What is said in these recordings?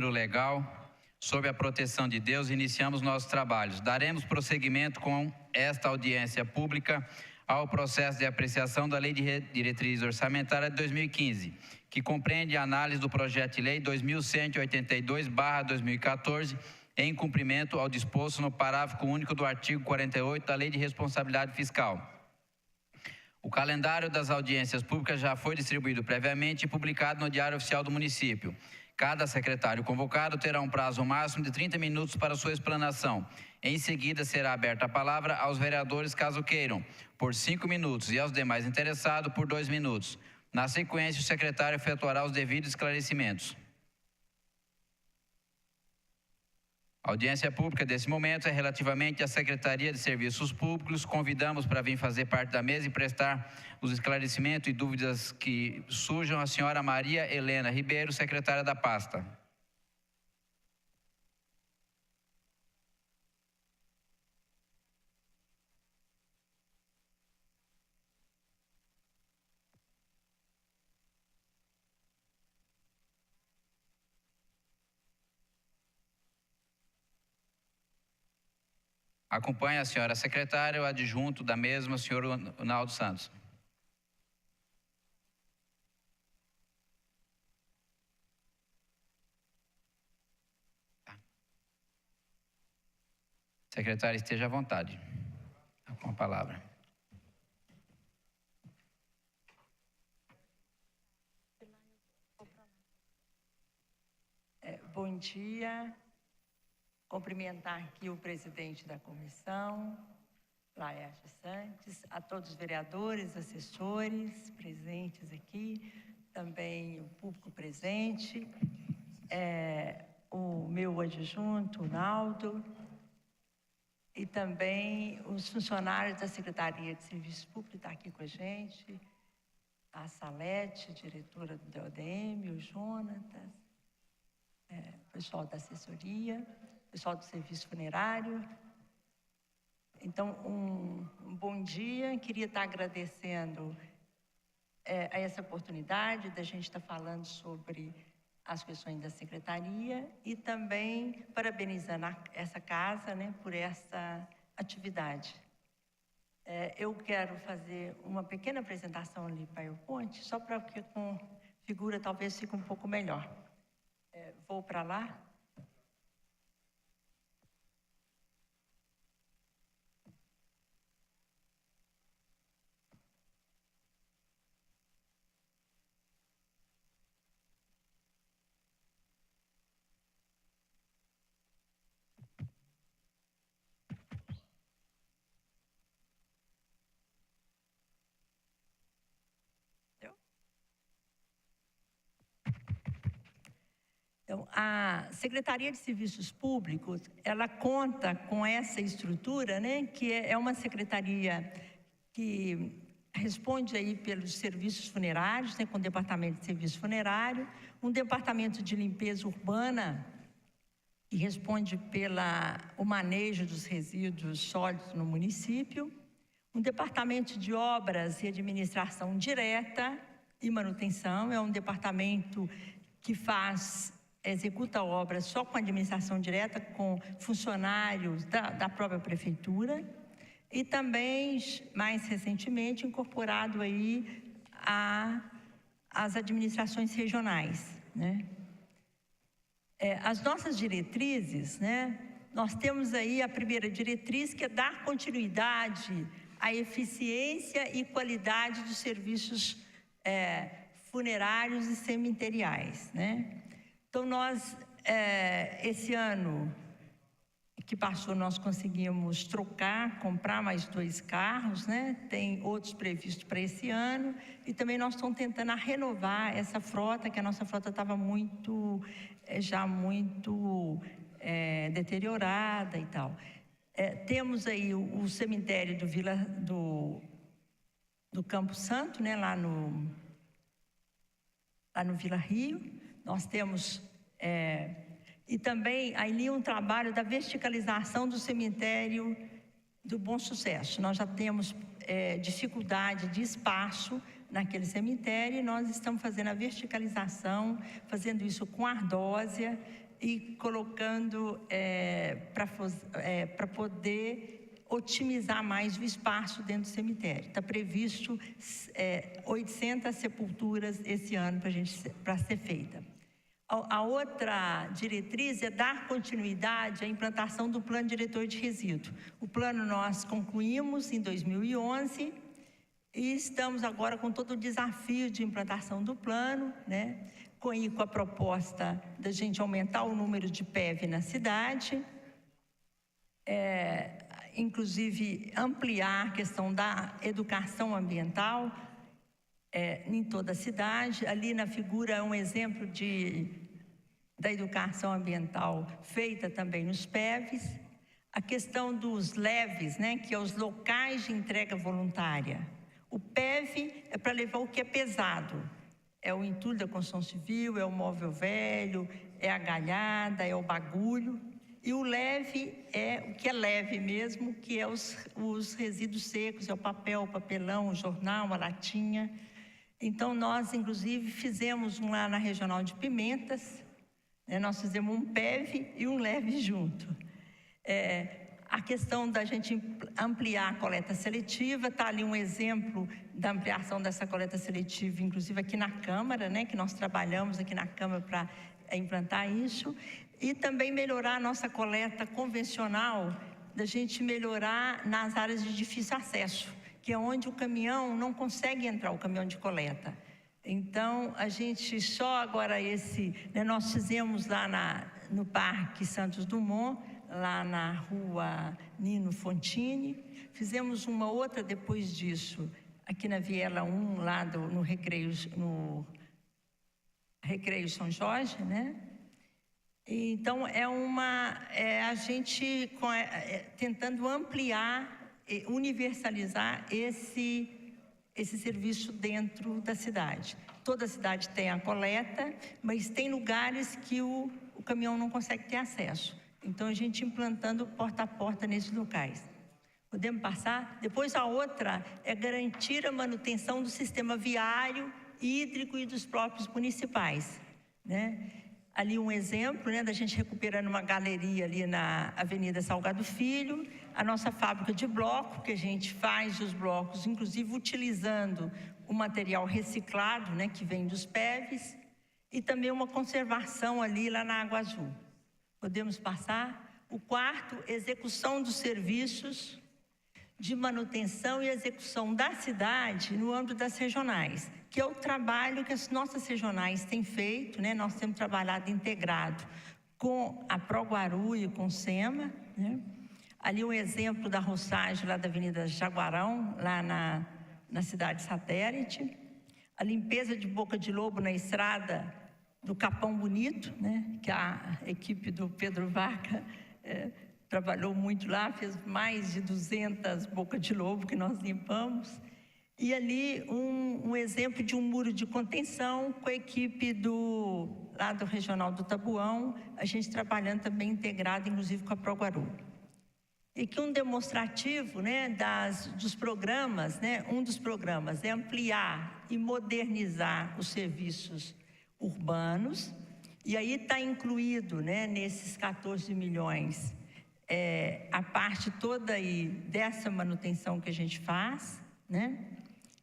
número legal, sob a proteção de Deus, iniciamos nossos trabalhos. Daremos prosseguimento com esta audiência pública ao processo de apreciação da Lei de Diretriz Orçamentária de 2015, que compreende a análise do projeto de lei 2182/2014, em cumprimento ao disposto no parágrafo único do artigo 48 da Lei de Responsabilidade Fiscal. O calendário das audiências públicas já foi distribuído previamente e publicado no Diário Oficial do Município. Cada secretário convocado terá um prazo máximo de 30 minutos para sua explanação. Em seguida, será aberta a palavra aos vereadores, caso queiram, por 5 minutos, e aos demais interessados, por 2 minutos. Na sequência, o secretário efetuará os devidos esclarecimentos. A audiência pública desse momento é relativamente à Secretaria de Serviços Públicos. Convidamos para vir fazer parte da mesa e prestar os esclarecimentos e dúvidas que surjam a senhora Maria Helena Ribeiro, secretária da pasta. Acompanha a senhora secretária, o adjunto da mesma, o senhor Ronaldo Santos. Secretária, esteja à vontade. Com a palavra. Bom dia. Cumprimentar aqui o presidente da comissão, Laerte Santos, a todos os vereadores, assessores presentes aqui, também o público presente, o meu adjunto, o Naldo, e também os funcionários da Secretaria de Serviços Públicos, está aqui com a gente, a Salete, diretora do DODM, o Jonatas, pessoal da assessoria, pessoal do serviço funerário. Então, um bom dia. Queria estar agradecendo a essa oportunidade da gente estar falando sobre as questões da secretaria e também parabenizando essa casa, né, por essa atividade. Eu quero fazer uma pequena apresentação ali para o PowerPoint, só para que com figura talvez fique um pouco melhor. Vou para lá. Então, a Secretaria de Serviços Públicos, ela conta com essa estrutura, né, que é uma secretaria que responde aí pelos serviços funerários, né, com o Departamento de Serviço Funerário, um Departamento de Limpeza Urbana, que responde pelo manejo dos resíduos sólidos no município, um Departamento de Obras e Administração Direta e Manutenção, é um departamento que executa obras só com administração direta, com funcionários da própria prefeitura, e também, mais recentemente, incorporado aí às administrações regionais, né? As nossas diretrizes, né? Nós temos aí a primeira diretriz, que é dar continuidade à eficiência e qualidade dos serviços funerários e cemiteriais, né? Então, nós, esse ano que passou, nós conseguimos comprar mais 2 carros, né? Tem outros previstos para esse ano, e também nós estamos tentando renovar essa frota, que a nossa frota estava já muito deteriorada e tal. Temos aí o cemitério do Campo Santo, né? Lá no Vila Rio. Nós temos, e também ali um trabalho da verticalização do cemitério do Bom Sucesso. Nós já temos dificuldade de espaço naquele cemitério, e nós estamos fazendo a verticalização, fazendo isso com ardósia, e colocando para poder otimizar mais o espaço dentro do cemitério. Está previsto 800 sepulturas esse ano para ser feita. A outra diretriz é dar continuidade à implantação do Plano Diretor de Resíduos. O plano nós concluímos em 2011 e estamos agora com todo o desafio de implantação do plano, né? Com a proposta da gente aumentar o número de PEV na cidade, inclusive ampliar a questão da educação ambiental em toda a cidade. Ali na figura é um exemplo da educação ambiental feita também nos PEVs. A questão dos leves, né, que é os locais de entrega voluntária. O PEV é para levar o que é pesado. É o entulho da construção civil, é o móvel velho, é a galhada, é o bagulho. E o leve é o que é leve mesmo, que é os resíduos secos, é o papel, o papelão, o jornal, a latinha. Então, nós, inclusive, fizemos lá na Regional de Pimentas, nós fizemos um PEV e um leve junto. A questão da gente ampliar a coleta seletiva, está ali um exemplo da ampliação dessa coleta seletiva, inclusive aqui na Câmara, né, que nós trabalhamos aqui na Câmara para implantar isso, e também melhorar a nossa coleta convencional, da gente melhorar nas áreas de difícil acesso, que é onde o caminhão não consegue entrar, o caminhão de coleta. Então, a gente só agora nós fizemos lá no Parque Santos Dumont, lá na rua Nino Fontini, fizemos uma outra depois disso, aqui na Viela 1, lá no Recreio São Jorge, né? Então, a gente tentando ampliar, universalizar esse serviço dentro da cidade. Toda a cidade tem a coleta, mas tem lugares que o caminhão não consegue ter acesso. Então, a gente implantando porta a porta nesses locais. Podemos passar? Depois, a outra é garantir a manutenção do sistema viário, hídrico e dos próprios municipais, né? Ali um exemplo, né, da gente recuperando uma galeria ali na Avenida Salgado Filho, a nossa fábrica de bloco, que a gente faz os blocos, inclusive utilizando o material reciclado, né, que vem dos PEVs, e também uma conservação ali lá na Água Azul. Podemos passar? O quarto, execução dos serviços de manutenção e execução da cidade no âmbito das regionais, que é o trabalho que as nossas regionais têm feito, né? Nós temos trabalhado integrado com a Proguaru e com o SEMA, né? Ali um exemplo da roçagem lá da Avenida Jaguarão, lá na cidade satélite. A limpeza de boca de lobo na estrada do Capão Bonito, né? Que a equipe do Pedro Vaca trabalhou muito lá, fez mais de 200 bocas de lobo que nós limpamos. E ali um exemplo de um muro de contenção com a equipe lá do Regional do Tabuão, a gente trabalhando também integrado, inclusive com a Proguaru. E que um demonstrativo, né, dos programas, né, um dos programas é ampliar e modernizar os serviços urbanos, e aí está incluído, né, nesses 14 milhões, a parte toda aí dessa manutenção que a gente faz, né?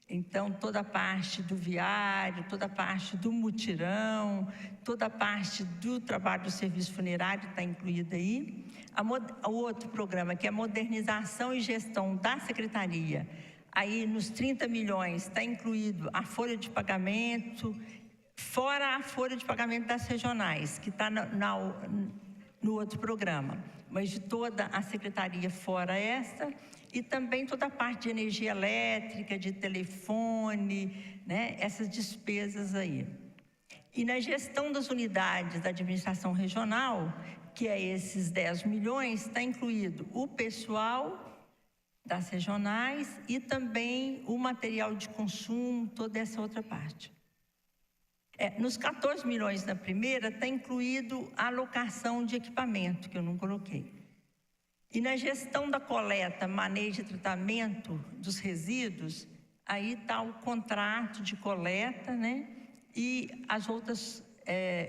Então, toda a parte do viário, toda a parte do mutirão, toda a parte do trabalho do serviço funerário está incluída aí. O outro programa, que é a modernização e gestão da secretaria, aí nos 30 milhões está incluído a folha de pagamento, fora a folha de pagamento das regionais, que está no outro programa, mas de toda a secretaria fora essa, e também toda a parte de energia elétrica, de telefone, né, essas despesas aí. E na gestão das unidades da administração regional, que é esses 10 milhões, está incluído o pessoal das regionais e também o material de consumo, toda essa outra parte. Nos 14 milhões na primeira, está incluído a alocação de equipamento, que eu não coloquei. E na gestão da coleta, manejo e tratamento dos resíduos, aí está o contrato de coleta, né? E as outras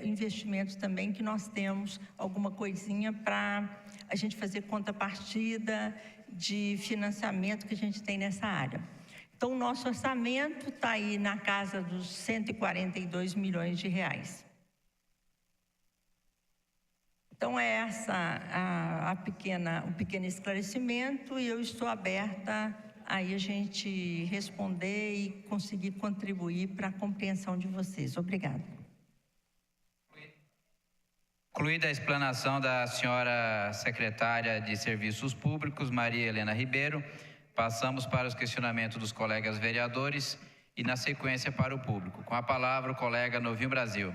investimentos também que nós temos alguma coisinha para a gente fazer contrapartida de financiamento que a gente tem nessa área. Então, o nosso orçamento está aí na casa dos 142 milhões de reais. Então, é o pequeno esclarecimento, e eu estou aberta aí a gente responder e conseguir contribuir para a compreensão de vocês. Obrigada. Concluída a explanação da senhora secretária de Serviços Públicos, Maria Helena Ribeiro, passamos para os questionamentos dos colegas vereadores e, na sequência, para o público. Com a palavra, o colega Novinho Brasil.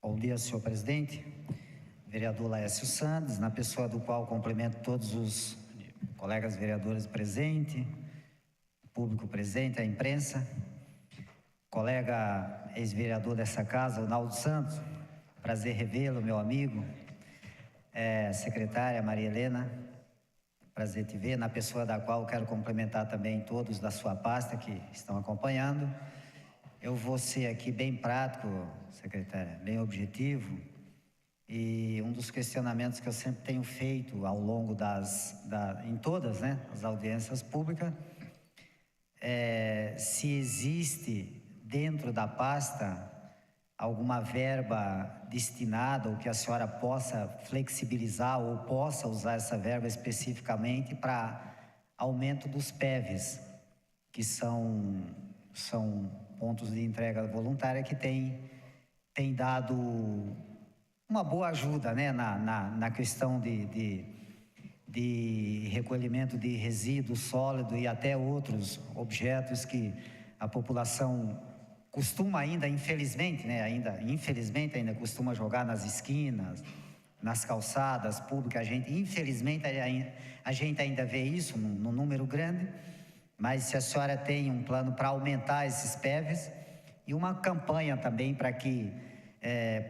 Bom dia, senhor presidente, vereador Laércio Santos, na pessoa do qual cumprimento todos os colegas vereadores presentes, público presente, a imprensa, colega ex-vereador dessa casa, Ronaldo Santos, prazer revê-lo, meu amigo, secretária Maria Helena, prazer te ver, na pessoa da qual quero cumprimentar também todos da sua pasta que estão acompanhando. Eu vou ser aqui bem prático, secretária, bem objetivo, e um dos questionamentos que eu sempre tenho feito ao longo em todas, né, as audiências públicas, é se existe dentro da pasta alguma verba destinada ou que a senhora possa flexibilizar ou possa usar essa verba especificamente para aumento dos PEVs, que são pontos de entrega voluntária que tem dado uma boa ajuda, né, na questão de recolhimento de resíduos sólidos e até outros objetos que a população costuma ainda, infelizmente, né, infelizmente ainda costuma jogar nas esquinas, nas calçadas públicas. Infelizmente, a gente ainda vê isso num número grande. Mas se a senhora tem um plano para aumentar esses PEVs e uma campanha também para que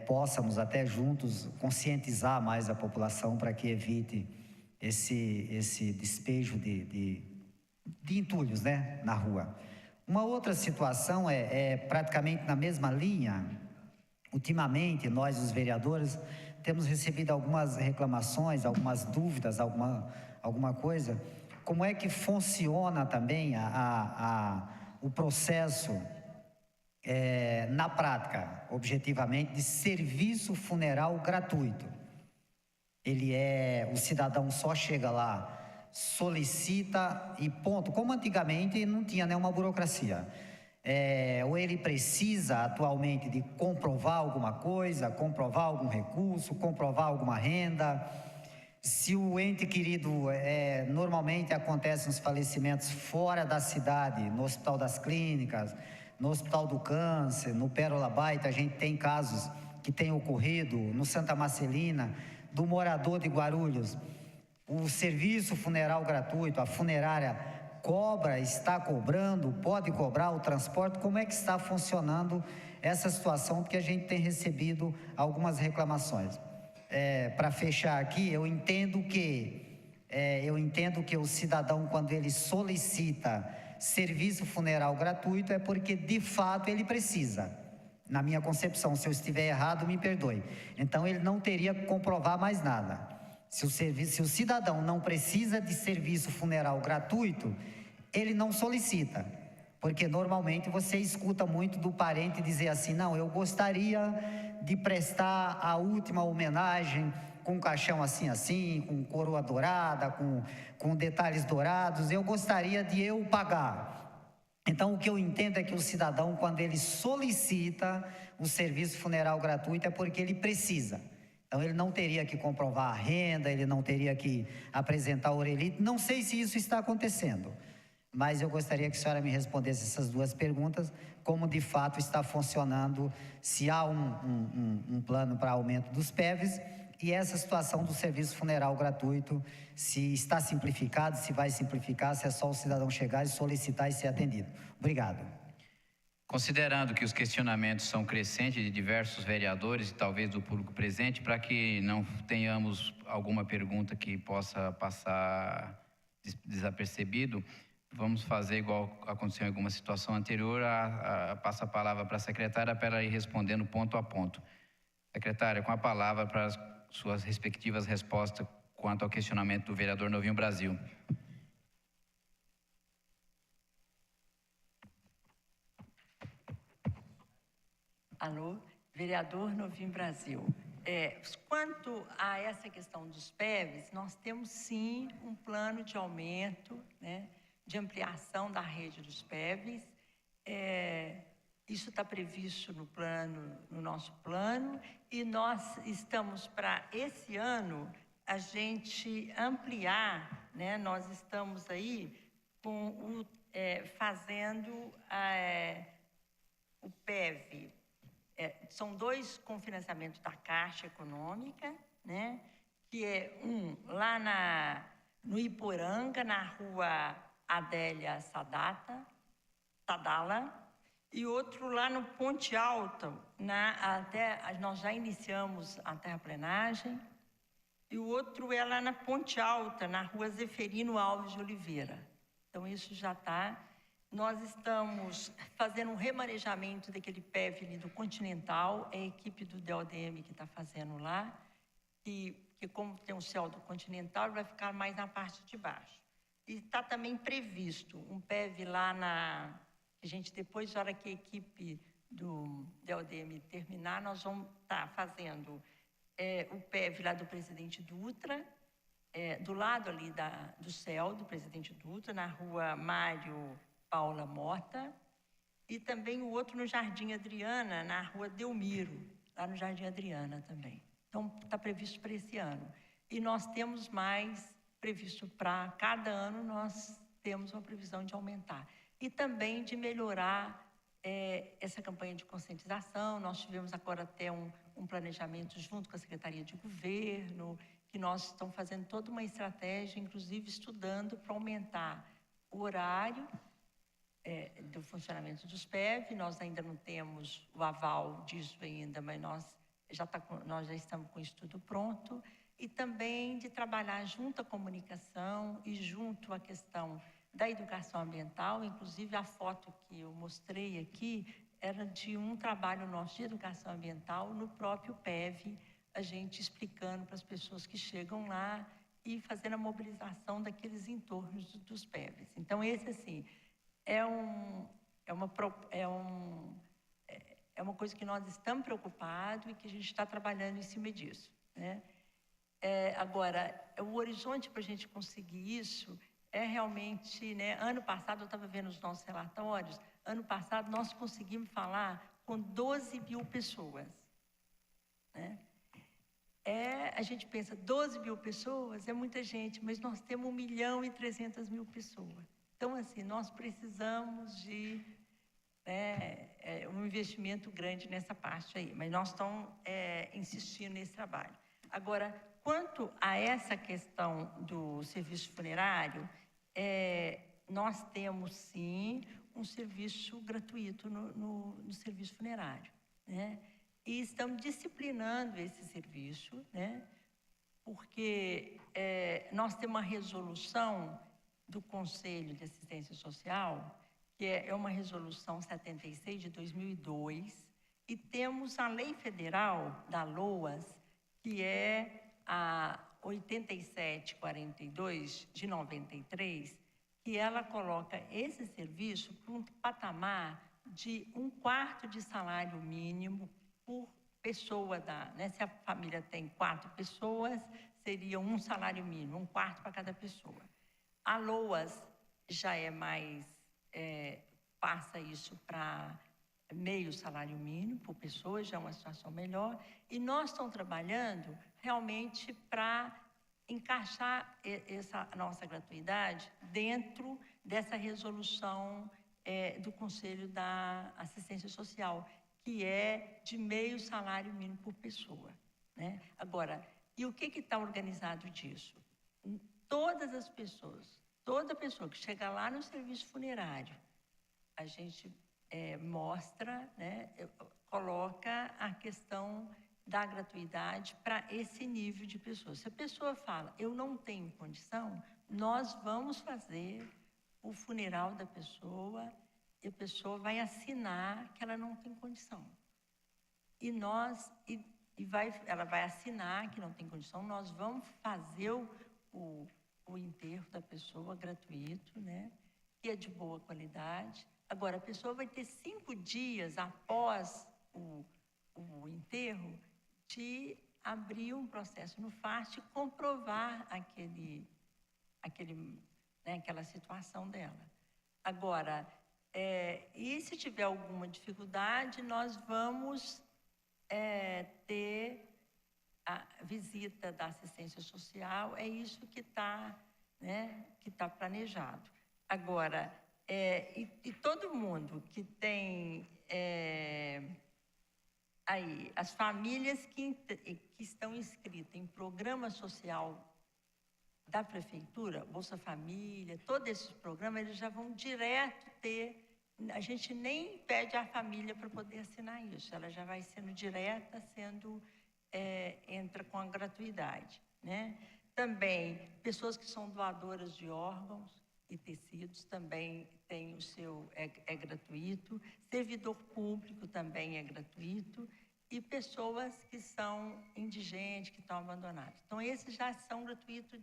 possamos até juntos conscientizar mais a população para que evite esse despejo de entulhos, né, na rua. Uma outra situação é praticamente na mesma linha. Ultimamente, nós, os vereadores, temos recebido algumas reclamações, algumas dúvidas, alguma coisa. Como é que funciona também o processo na prática, objetivamente, de serviço funeral gratuito? O cidadão só chega lá, solicita e ponto. Como antigamente não tinha nenhuma burocracia. Ou ele precisa atualmente de comprovar alguma coisa, comprovar algum recurso, comprovar alguma renda. Se o ente querido, normalmente acontecem os falecimentos fora da cidade, no Hospital das Clínicas, no Hospital do Câncer, no Pérola Baita, a gente tem casos que têm ocorrido, no Santa Marcelina, do morador de Guarulhos. O serviço funeral gratuito, a funerária está cobrando, pode cobrar o transporte. Como é que está funcionando essa situação? Porque a gente tem recebido algumas reclamações. Para fechar aqui, eu entendo que o cidadão, quando ele solicita serviço funeral gratuito, é porque de fato ele precisa. Na minha concepção, se eu estiver errado, me perdoe. Então ele não teria que comprovar mais nada. Se o cidadão não precisa de serviço funeral gratuito, ele não solicita. Porque normalmente você escuta muito do parente dizer assim: não, eu gostaria de prestar a última homenagem com um caixão assim, com coroa dourada, com detalhes dourados, eu gostaria de eu pagar. Então, o que eu entendo é que o cidadão, quando ele solicita o serviço funeral gratuito, é porque ele precisa. Então, ele não teria que comprovar a renda, ele não teria que apresentar o orelhito. Não sei se isso está acontecendo, mas eu gostaria que a senhora me respondesse essas duas perguntas, como de fato está funcionando, se há um plano para aumento dos PEVs E essa situação do serviço funeral gratuito, se está simplificado, se vai simplificar, se é só o cidadão chegar e solicitar e ser atendido. Obrigado. Considerando que os questionamentos são crescentes de diversos vereadores e talvez do público presente, para que não tenhamos alguma pergunta que possa passar desapercebido, vamos fazer igual aconteceu em alguma situação anterior, passa a palavra para a secretária para ela ir respondendo ponto a ponto. Secretária, com a palavra para as suas respectivas respostas quanto ao questionamento do vereador Novinho Brasil. Alô, vereador Novinho Brasil. Quanto a essa questão dos PEVs, nós temos sim um plano de aumento, né, de ampliação da rede dos PEVs. Isso está previsto no nosso plano, e nós estamos para esse ano a gente ampliar, né? Nós estamos aí fazendo o PEV. São 2 com financiamento da Caixa Econômica, né? Que é lá no Iporanga, na rua Adélia Sadala, e outro lá no Ponte Alta, nós já iniciamos a terraplenagem, e o outro é lá na Ponte Alta, na rua Zeferino Alves de Oliveira. Então, isso já está. Nós estamos fazendo um remanejamento daquele PEV ali do Continental, é a equipe do DODM que está fazendo lá, que como tem o céu do Continental, vai ficar mais na parte de baixo. E está também previsto um PEV lá que a gente, depois, na hora que a equipe do DODM terminar, nós vamos estar fazendo o PEV lá do Presidente Dutra, do lado ali do céu do Presidente Dutra, na rua Mário Paula Mota, e também o outro no Jardim Adriana, na rua Delmiro, lá no Jardim Adriana também. Então, está previsto para esse ano. E nós temos mais previsto para cada ano, nós temos uma previsão de aumentar. E também de melhorar essa campanha de conscientização. Nós tivemos agora até um planejamento junto com a Secretaria de Governo, que nós estamos fazendo toda uma estratégia, inclusive estudando para aumentar o horário do funcionamento dos PEV. Nós ainda não temos o aval disso ainda, mas nós já estamos com o estudo pronto. E também de trabalhar junto à comunicação e junto à questão da educação ambiental. Inclusive, a foto que eu mostrei aqui era de um trabalho nosso de educação ambiental no próprio PEV, a gente explicando para as pessoas que chegam lá e fazendo a mobilização daqueles entornos dos PEVs. Então, esse, assim, é uma coisa que nós estamos preocupados e que a gente está trabalhando em cima disso, né? Agora, o horizonte para a gente conseguir isso realmente, né? Ano passado, eu estava vendo os nossos relatórios, ano passado nós conseguimos falar com 12 mil pessoas, né? A gente pensa, 12 mil pessoas é muita gente, mas nós temos 1.300.000 pessoas. Então, assim, nós precisamos de um investimento grande nessa parte aí, mas nós estamos insistindo nesse trabalho. Agora, quanto a essa questão do serviço funerário, nós temos, sim, um serviço gratuito no serviço funerário, né? E estamos disciplinando esse serviço, né? Porque nós temos uma resolução do Conselho de Assistência Social, que é uma resolução 76 de 2002, e temos a Lei Federal da LOAS, que é a 8742 de 93, que ela coloca esse serviço para um patamar de 1/4 de salário mínimo por pessoa, né? Se a família tem 4 pessoas, seria um salário mínimo, 1/4 para cada pessoa. A LOAS já é mais, passa isso para meio salário mínimo por pessoa, já é uma situação melhor, e nós estamos trabalhando realmente para encaixar essa nossa gratuidade dentro dessa resolução do Conselho da Assistência Social, que é de meio salário mínimo por pessoa, né? Agora, E o que está organizado disso? Todas as pessoas, toda pessoa que chega lá no serviço funerário, a gente mostra, né, coloca a questão da gratuidade para esse nível de pessoas. Se a pessoa fala, eu não tenho condição, nós vamos fazer o funeral da pessoa e a pessoa vai assinar que ela não tem condição. E ela vai assinar que não tem condição, nós vamos fazer o enterro da pessoa gratuito, né? Que é de boa qualidade. Agora, a pessoa vai ter 5 dias após o enterro de abrir um processo no FAST e comprovar aquela situação dela. Agora, e se tiver alguma dificuldade, nós vamos ter a visita da assistência social, é isso que está, né, que tá planejado. Agora, e todo mundo que tem aí, as famílias que estão inscritas em programa social da prefeitura, Bolsa Família, todos esses programas, eles já vão direto ter, a gente nem pede à família para poder assinar isso, ela já vai sendo direta, entra com a gratuidade, né? Também, pessoas que são doadoras de órgãos e tecidos também tem o seu, é gratuito, servidor público também é gratuito, e pessoas que são indigentes, que estão abandonadas. Então, esses já são gratuitos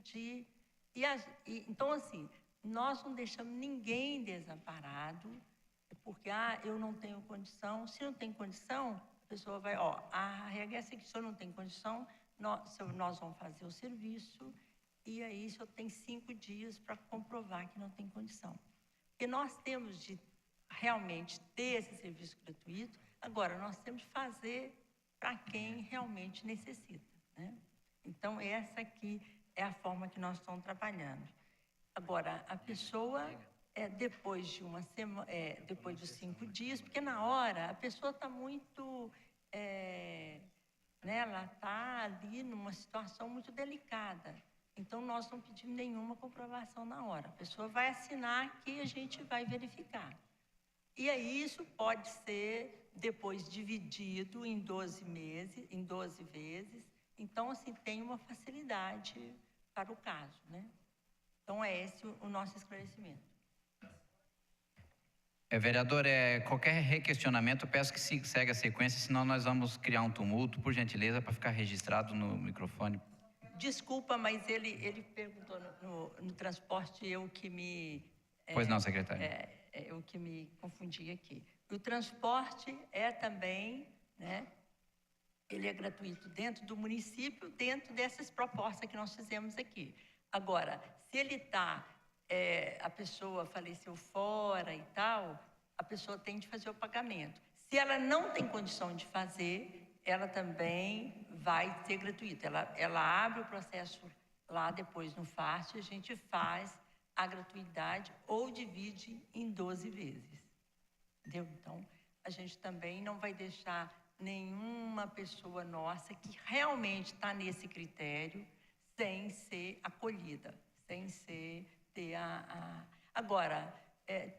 então, assim, nós não deixamos ninguém desamparado, porque, eu não tenho condição. Se não tem condição, a pessoa vai, a regra é que se o senhor não tem condição, nós vamos fazer o serviço, e aí o senhor tem 5 dias para comprovar que não tem condição. Porque nós temos de realmente ter esse serviço gratuito, agora nós temos de fazer para quem realmente necessita, né? Então, essa aqui é a forma que nós estamos trabalhando. Agora, a pessoa, depois de uma semana, depois de 5 dias, porque na hora a pessoa está muito, né, ela está ali numa situação muito delicada. Então, nós não pedimos nenhuma comprovação na hora. A pessoa vai assinar que a gente vai verificar. E aí isso pode ser depois dividido em 12 meses, em 12 vezes. Então, assim, tem uma facilidade para o caso, né? Então, é esse o nosso esclarecimento. Vereador, qualquer requestionamento, peço que segue a sequência, senão nós vamos criar um tumulto, por gentileza, para ficar registrado no microfone. Desculpa, mas ele perguntou no transporte, eu que me... Pois não, secretário. Eu que me confundi aqui. O transporte é também, né? Ele é gratuito dentro do município, dentro dessas propostas que nós fizemos aqui. Agora, se ele a pessoa faleceu fora e tal, a pessoa tem de fazer o pagamento. Se ela não tem condição de fazer, ela também vai ser gratuita. Ela abre o processo lá depois no FAST, a gente faz a gratuidade ou divide em 12 vezes. Entendeu? Então, a gente também não vai deixar nenhuma pessoa nossa que realmente está nesse critério sem ser acolhida, sem ter Agora,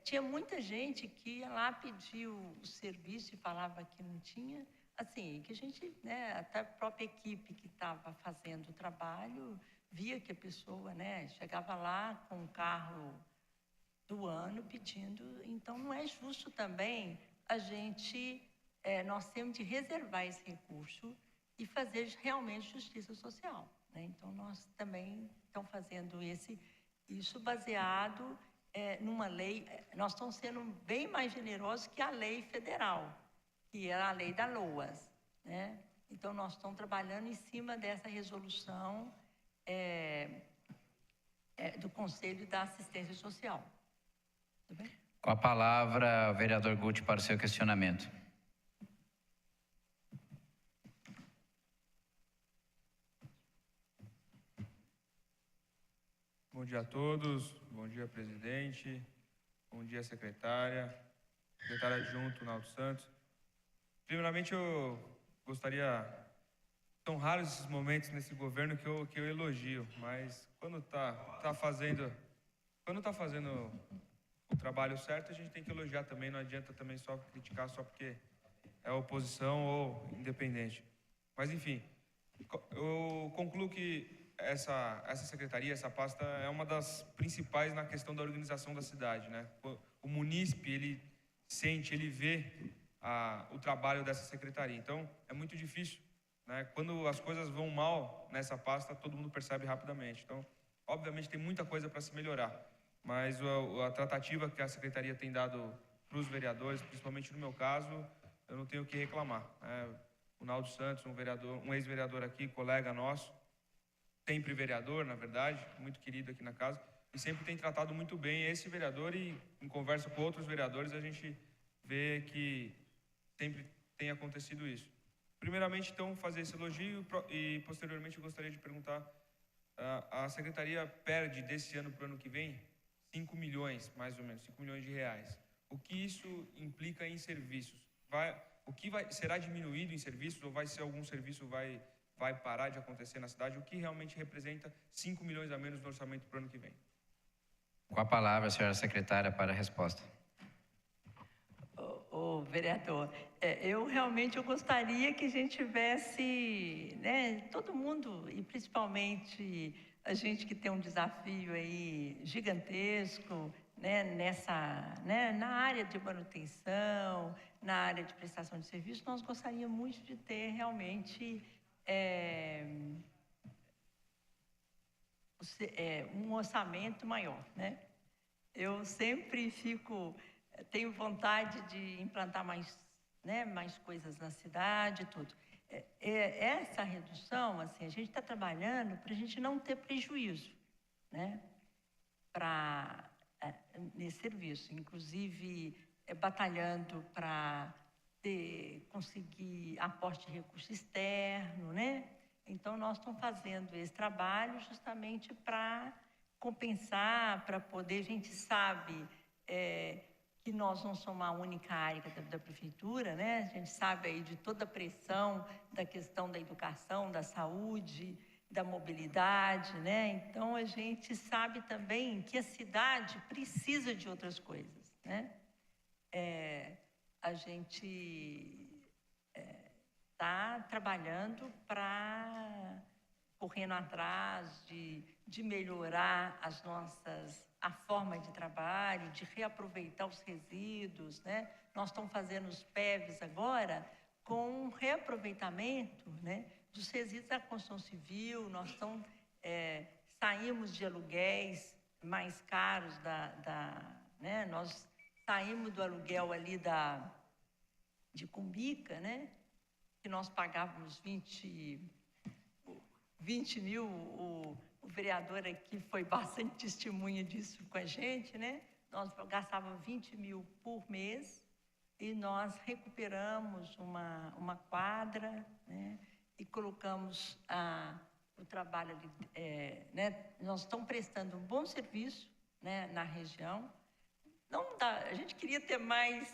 tinha muita gente que ia lá pedir o serviço e falava que não tinha, assim, que a gente, né, até a própria equipe que estava fazendo o trabalho, via que a pessoa, né, chegava lá com o carro do ano pedindo. Então, não é justo também a gente... nós temos de reservar esse recurso e fazer realmente justiça social, né? Então, nós também estamos fazendo isso baseado numa lei. Nós estamos sendo bem mais generosos que a lei federal, que é a lei da LOAS, né? Então, nós estamos trabalhando em cima dessa resolução do Conselho da Assistência Social. Tudo bem? Com a palavra, o vereador Guti para o seu questionamento. Bom dia a todos, bom dia, presidente, bom dia, secretária adjunto, Naldo Santos. Primeiramente, eu gostaria são raros esses momentos nesse governo que eu elogio, mas quando tá fazendo o trabalho certo, a gente tem que elogiar também, não adianta também só criticar só porque é oposição ou independente. Mas enfim, eu concluo que essa secretaria, essa pasta é uma das principais na questão da organização da cidade, né? O munícipe, ele vê o trabalho dessa secretaria. Então, é muito difícil, né? Quando as coisas vão mal nessa pasta, todo mundo percebe rapidamente. Então, obviamente, tem muita coisa para se melhorar, mas a tratativa que a secretaria tem dado para os vereadores, principalmente no meu caso, eu não tenho o que reclamar, né? O Naldo Santos, um ex-vereador aqui, colega nosso, sempre vereador, na verdade, muito querido aqui na casa, e sempre tem tratado muito bem esse vereador, e em conversa com outros vereadores a gente vê que sempre tem acontecido isso. Primeiramente, então, fazer esse elogio e posteriormente eu gostaria de perguntar, a secretaria perde desse ano para o ano que vem 5 milhões, mais ou menos, 5 milhões de reais. O que isso implica em serviços? Será diminuído em serviços ou vai ser algum serviço vai parar de acontecer na cidade? O que realmente representa 5 milhões a menos no orçamento para o ano que vem? Com a palavra, a senhora secretária, para a resposta. O vereador, eu gostaria que a gente vezesse, né, todo mundo, e principalmente a gente que tem um desafio aí gigantesco, né, na área de manutenção, na área de prestação de serviço, nós gostaríamos muito de ter realmente um orçamento maior, né? Eu sempre tenho vontade de implantar mais coisas na cidade, tudo. Essa redução, assim, a gente está trabalhando para a gente não ter prejuízo, né? Nesse serviço, inclusive batalhando para conseguir aporte de recurso externo, né? Então, nós estamos fazendo esse trabalho justamente para compensar, para poder, a gente sabe que nós não somos a única área da prefeitura, né? A gente sabe aí de toda a pressão da questão da educação, da saúde, da mobilidade, né? Então, a gente sabe também que a cidade precisa de outras coisas, né? A gente está trabalhando correndo atrás de melhorar a forma de trabalho, de reaproveitar os resíduos, né? Nós estamos fazendo os PEVs agora com um reaproveitamento, né, dos resíduos da construção civil. Nós saímos de aluguéis mais caros né? Nós saímos do aluguel ali de Cumbica, né? Que nós pagávamos 20 mil, o vereador aqui foi bastante testemunha disso com a gente, né? Nós gastávamos 20 mil por mês e nós recuperamos uma quadra, né? E colocamos o trabalho ali, né? Nós estamos prestando um bom serviço, né, na região. Não dá, a gente queria ter mais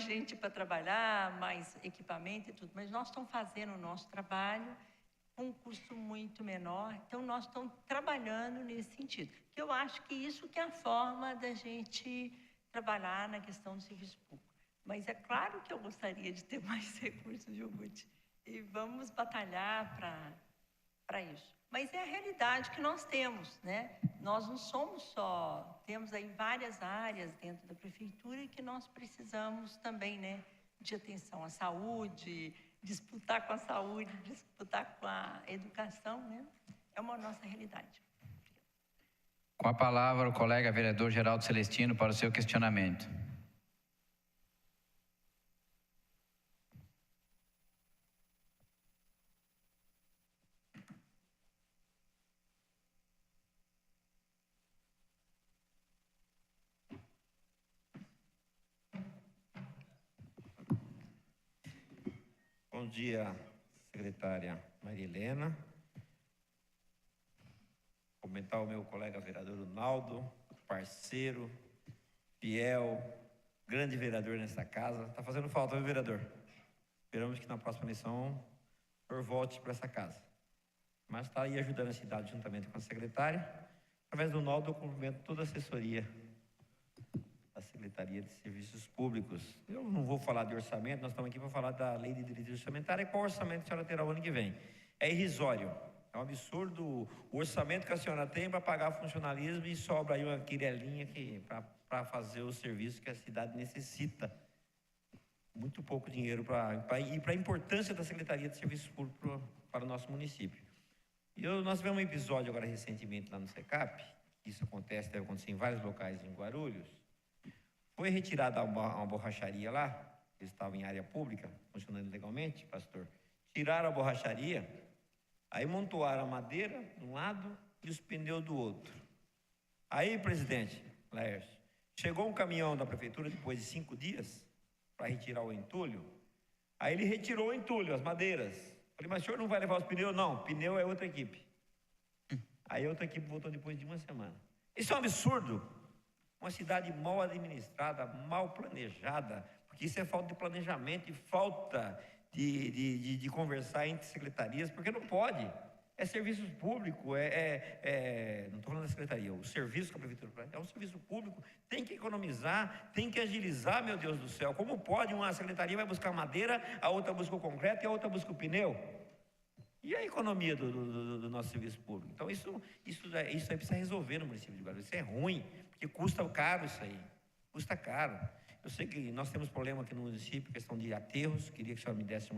gente para trabalhar, mais equipamento e tudo, mas nós estamos fazendo o nosso trabalho com um custo muito menor. Então, nós estamos trabalhando nesse sentido. Que eu acho que isso que é a forma da gente trabalhar na questão do serviço público. Mas é claro que eu gostaria de ter mais recursos, viu, Guti? E vamos batalhar para isso. Mas é a realidade que nós temos, né? Nós não somos só, temos aí várias áreas dentro da prefeitura que nós precisamos também, né, de atenção à saúde, disputar com a saúde, disputar com a educação, né? É uma nossa realidade. Com a palavra, o colega vereador Geraldo Celestino para o seu questionamento. Bom dia, secretária Marilena. Comentar o meu colega vereador Naldo, parceiro, fiel, grande vereador nessa casa. Está fazendo falta, viu, vereador? Esperamos que na próxima eleição o senhor volte para essa casa. Mas está aí ajudando a cidade juntamente com a secretária. Através do Naldo, eu cumprimento toda a assessoria da Secretaria de Serviços Públicos. Eu não vou falar de orçamento, nós estamos aqui para falar da Lei de Diretriz Orçamentária e qual orçamento a senhora terá o ano que vem. É irrisório, é um absurdo o orçamento que a senhora tem para pagar funcionalismo e sobra aí uma quirelinha para fazer o serviço que a cidade necessita. Muito pouco dinheiro para a importância da Secretaria de Serviços Públicos para o nosso município. Nós tivemos um episódio agora recentemente lá no SECAP, isso acontece, deve acontecer em vários locais em Guarulhos. Foi retirada uma borracharia lá, que estava em área pública, funcionando legalmente, pastor. Tiraram a borracharia, aí montoaram a madeira de um lado e os pneus do outro. Aí, presidente Laércio, chegou um caminhão da prefeitura depois de 5 dias para retirar o entulho. Aí ele retirou o entulho, as madeiras. Falei, mas o senhor não vai levar os pneus? Não, pneu é outra equipe. Aí a outra equipe voltou depois de 1 semana. Isso é um absurdo. Uma cidade mal administrada, mal planejada, porque isso é falta de planejamento e falta de conversar entre secretarias, porque não pode. É serviço público, não estou falando da secretaria, o serviço que a prefeitura é um serviço público, tem que economizar, tem que agilizar, meu Deus do céu. Como pode uma secretaria vai buscar madeira, a outra busca o concreto e a outra busca o pneu? E a economia do nosso serviço público? Então isso aí precisa resolver no município de Guarulhos. Isso é ruim, porque custa caro isso aí, custa caro. Eu sei que nós temos problema aqui no município, questão de aterros, queria que a senhora me desse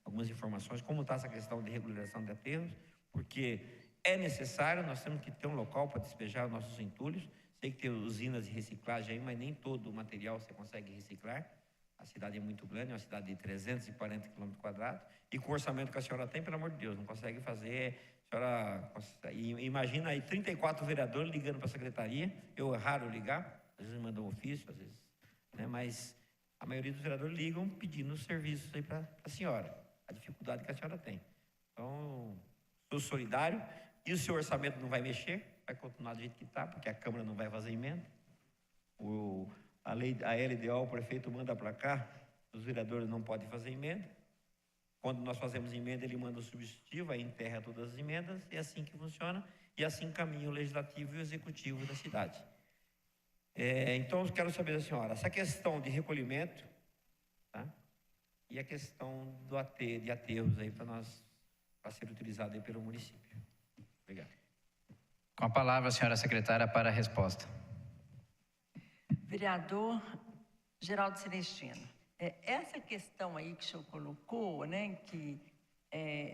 algumas informações, como está essa questão de regularização de aterros, porque é necessário, nós temos que ter um local para despejar os nossos entulhos. Sei que tem usinas de reciclagem aí, mas nem todo o material você consegue reciclar. A cidade é muito grande, é uma cidade de 340 km², e com o orçamento que a senhora tem, pelo amor de Deus, não consegue fazer. A senhora imagina aí 34 vereadores ligando para a secretaria. Eu é raro ligar, às vezes mandam um ofício, às vezes, né? Mas a maioria dos vereadores ligam pedindo serviços aí para a senhora, a dificuldade que a senhora tem. Então, sou solidário, e o seu orçamento não vai mexer, vai continuar do jeito que está, porque a Câmara não vai fazer emenda. A LDO, o prefeito manda para cá, os vereadores não podem fazer emenda. Quando nós fazemos emenda, ele manda o substitutivo, aí enterra todas as emendas, e é assim que funciona, e assim caminha o legislativo e o executivo da cidade. Então, eu quero saber da senhora, essa questão de recolhimento, tá? E a questão de aterros aí para ser utilizado aí pelo município. Obrigado. Com a palavra, a senhora secretária, para a resposta. Vereador Geraldo Celestino, essa questão aí que o senhor colocou, né,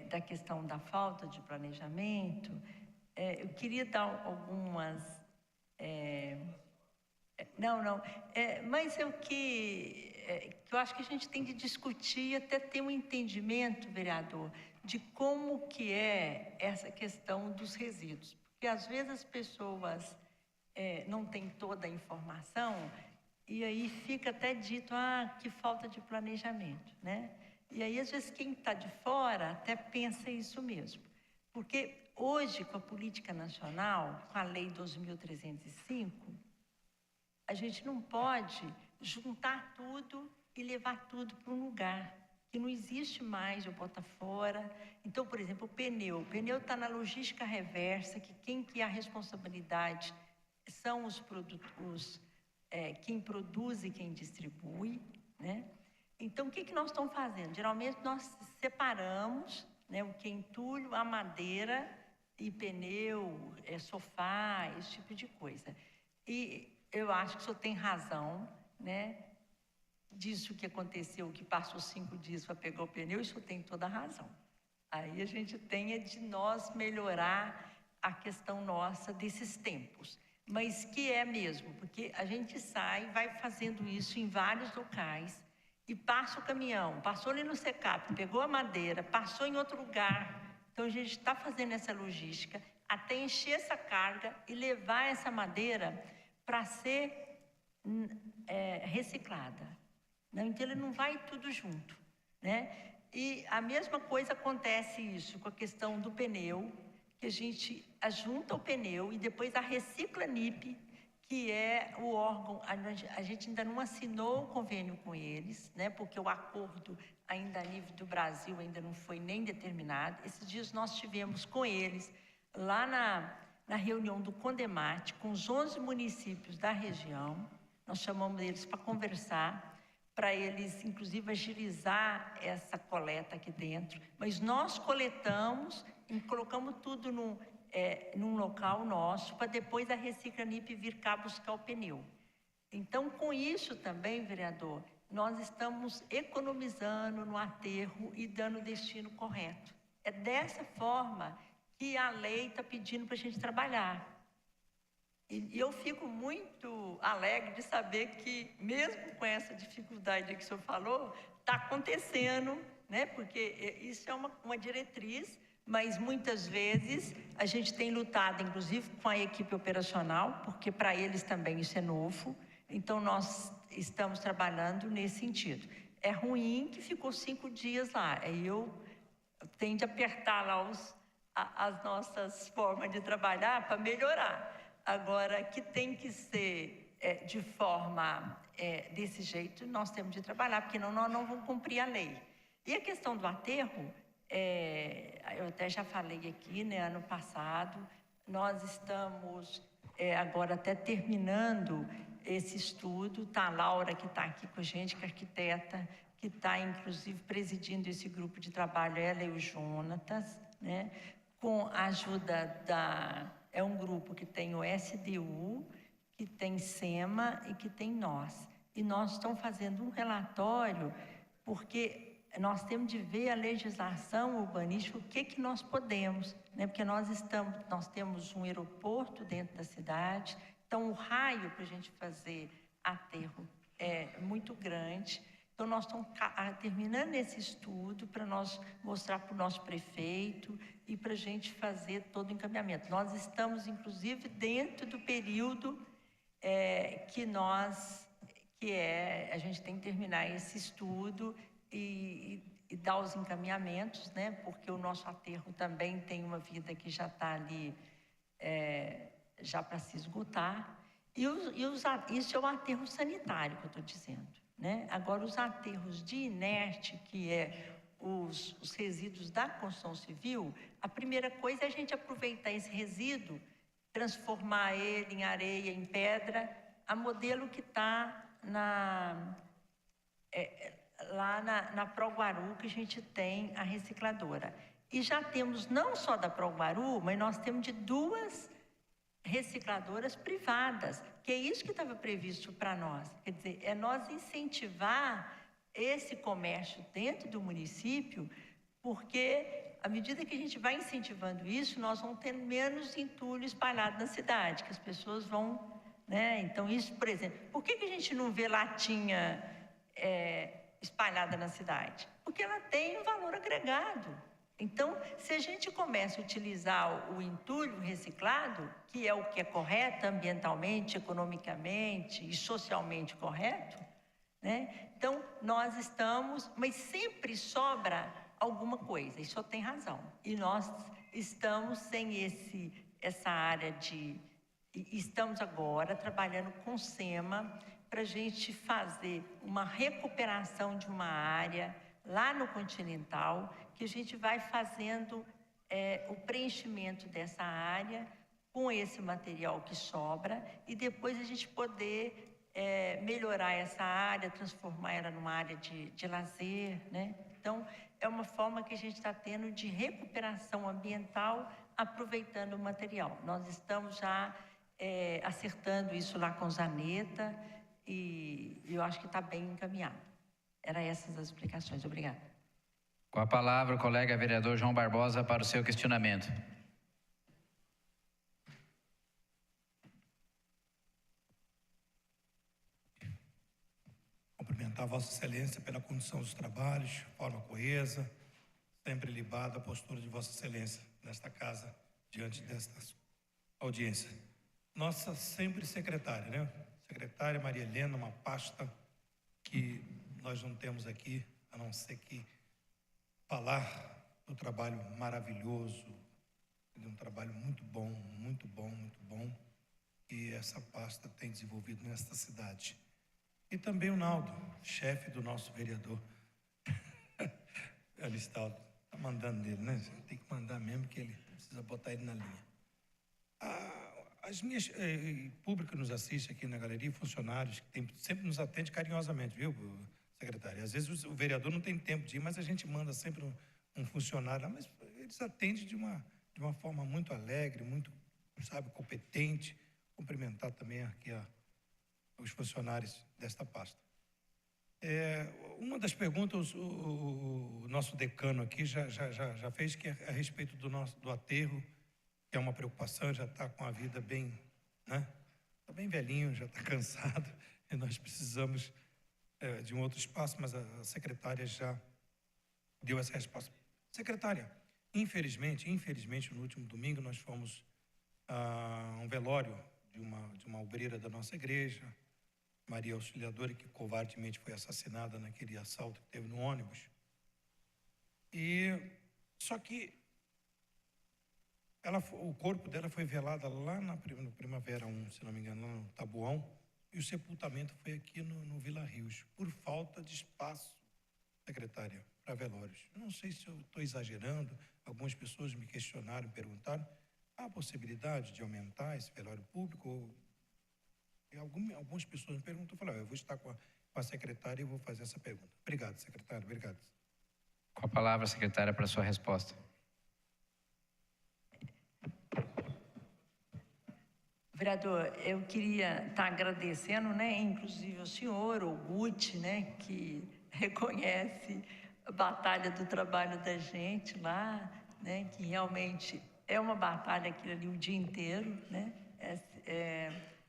da questão da falta de planejamento, eu queria dar algumas... mas o que eu acho que a gente tem de discutir, até ter um entendimento, vereador, de como que é essa questão dos resíduos. Porque às vezes as pessoas não têm toda a informação e aí fica até dito, que falta de planejamento, né? E aí às vezes quem está de fora até pensa isso mesmo. Porque hoje, com a política nacional, com a Lei 2.305, a gente não pode juntar tudo e levar tudo para um lugar que não existe mais, eu boto fora. Então, por exemplo, o pneu está na logística reversa, que quem que é a responsabilidade são os produtos, quem produz e quem distribui, né? Então, o que nós estamos fazendo? Geralmente, nós separamos, né, o que é entulho, a madeira e pneu, sofá, esse tipo de coisa. E eu acho que o senhor tem razão, né? Disso que aconteceu, que passou 5 dias para pegar o pneu, isso tem toda a razão. Aí a gente tem de nós melhorar a questão nossa desses tempos. Mas que é mesmo, porque a gente sai, vai fazendo isso em vários locais, e passa o caminhão, passou ali no SECAP, pegou a madeira, passou em outro lugar. Então a gente está fazendo essa logística até encher essa carga e levar essa madeira para ser reciclada. Não, então ele não vai tudo junto, né? E a mesma coisa acontece isso com a questão do pneu, que a gente ajunta o pneu e depois a Recicla NIP, que é o órgão, a gente ainda não assinou o convênio com eles, né, porque o acordo ainda a nível do Brasil ainda não foi nem determinado. Esses dias nós tivemos com eles, lá na reunião do CONDEMAT, com os 11 municípios da região, nós chamamos eles para conversar, para eles, inclusive, agilizar essa coleta aqui dentro. Mas nós coletamos e colocamos tudo num local nosso, para depois a Reciclanip vir cá buscar o pneu. Então, com isso também, vereador, nós estamos economizando no aterro e dando o destino correto. É dessa forma que a lei está pedindo para a gente trabalhar. E eu fico muito alegre de saber que, mesmo com essa dificuldade que o senhor falou, está acontecendo, né? Porque isso é uma diretriz, mas muitas vezes a gente tem lutado, inclusive, com a equipe operacional, porque para eles também isso é novo. Então, nós estamos trabalhando nesse sentido. É ruim que ficou 5 dias lá. Aí eu tenho de apertar lá as nossas formas de trabalhar para melhorar. Agora, que tem que ser de forma desse jeito, nós temos de trabalhar, porque nós não vamos cumprir a lei. E a questão do aterro, eu até já falei aqui, né, ano passado, nós estamos agora até terminando esse estudo. Está a Laura, que está aqui com a gente, que é arquiteta, que está, inclusive, presidindo esse grupo de trabalho, ela e o Jonatas, né, com a ajuda é um grupo que tem o SDU, que tem SEMA e que tem nós. E nós estamos fazendo um relatório, porque nós temos de ver a legislação urbanística, o que nós podemos, né? Porque nós temos um aeroporto dentro da cidade, então o raio para a gente fazer aterro é muito grande. Então, nós estamos terminando esse estudo para nós mostrar para o nosso prefeito e para a gente fazer todo o encaminhamento. Nós estamos, inclusive, dentro do período a gente tem que terminar esse estudo e dar os encaminhamentos, né? Porque o nosso aterro também tem uma vida que já está ali, já para se esgotar. Isso é o aterro sanitário que eu estou dizendo, né? Agora, os aterros de inerte, que os resíduos da construção civil, a primeira coisa é a gente aproveitar esse resíduo, transformar ele em areia, em pedra, a modelo que está lá na Proguaru, que a gente tem a recicladora. E já temos não só da Proguaru, mas nós temos de 2 recicladoras privadas, que é isso que estava previsto para nós. Quer dizer, é nós incentivar esse comércio dentro do município, porque à medida que a gente vai incentivando isso, nós vamos ter menos entulho espalhado na cidade, que as pessoas vão, né? Então, isso, por exemplo, por que a gente não vê latinha espalhada na cidade? Porque ela tem um valor agregado. Então, se a gente começa a utilizar o entulho reciclado, que é o que é correto ambientalmente, economicamente e socialmente correto, né? Então, nós estamos, mas sempre sobra alguma coisa, e o senhor tem razão. E nós estamos sem essa área estamos agora trabalhando com o SEMA para a gente fazer uma recuperação de uma área lá no Continental, que a gente vai fazendo o preenchimento dessa área com esse material que sobra e depois a gente poder melhorar essa área, transformar ela numa área de lazer, né? Então, é uma forma que a gente está tendo de recuperação ambiental aproveitando o material. Nós estamos já acertando isso lá com o Zaneta e eu acho que está bem encaminhado. Eram essas as explicações. Obrigada. Com a palavra, o colega vereador João Barbosa para o seu questionamento. Cumprimentar Vossa Excelência pela condução dos trabalhos, de forma coesa, sempre libada a postura de Vossa Excelência nesta casa, diante desta audiência. Nossa sempre secretária, né? Secretária Maria Helena, uma pasta que nós não temos aqui, a não ser que falar do trabalho maravilhoso, de um trabalho muito bom, muito bom, muito bom. que essa pasta tem desenvolvido nesta cidade. E também o Naldo, chefe do nosso vereador. Aristaldo, está mandando nele, né? Tem que mandar mesmo, que ele precisa botar ele na linha. As minhas público que nos assiste aqui na galeria, funcionários, que sempre nos atende carinhosamente, viu, secretária? Às vezes o vereador não tem tempo de ir, mas a gente manda sempre um funcionário lá, mas eles atendem de uma forma muito alegre, muito, sabe, competente. Cumprimentar também aqui os funcionários desta pasta. Uma das perguntas o nosso decano aqui já fez, que é a respeito do aterro, que é uma preocupação, já está com a vida bem, né? Está bem velhinho, já está cansado, e nós precisamos de um outro espaço, mas a secretária já deu essa resposta. Secretária, infelizmente, no último domingo nós fomos a um velório de uma obreira da nossa igreja, Maria Auxiliadora, que covardemente foi assassinada naquele assalto que teve no ônibus. Só que o corpo dela foi velado lá no Primavera 1, se não me engano, lá no Tabuão, e o sepultamento foi aqui no Vila Rios, por falta de espaço, secretária, para velórios. Não sei se eu estou exagerando, algumas pessoas me questionaram, perguntaram, há a possibilidade de aumentar esse velório público? E algumas pessoas me perguntam, eu falei, eu vou estar com a secretária e vou fazer essa pergunta. Obrigado, secretário, obrigado. Com a palavra, secretária, para a sua resposta. Vereador, eu queria estar agradecendo, né, inclusive ao senhor, o Guti, né, que reconhece a batalha do trabalho da gente lá, né, que realmente é uma batalha aquilo ali o dia inteiro, né.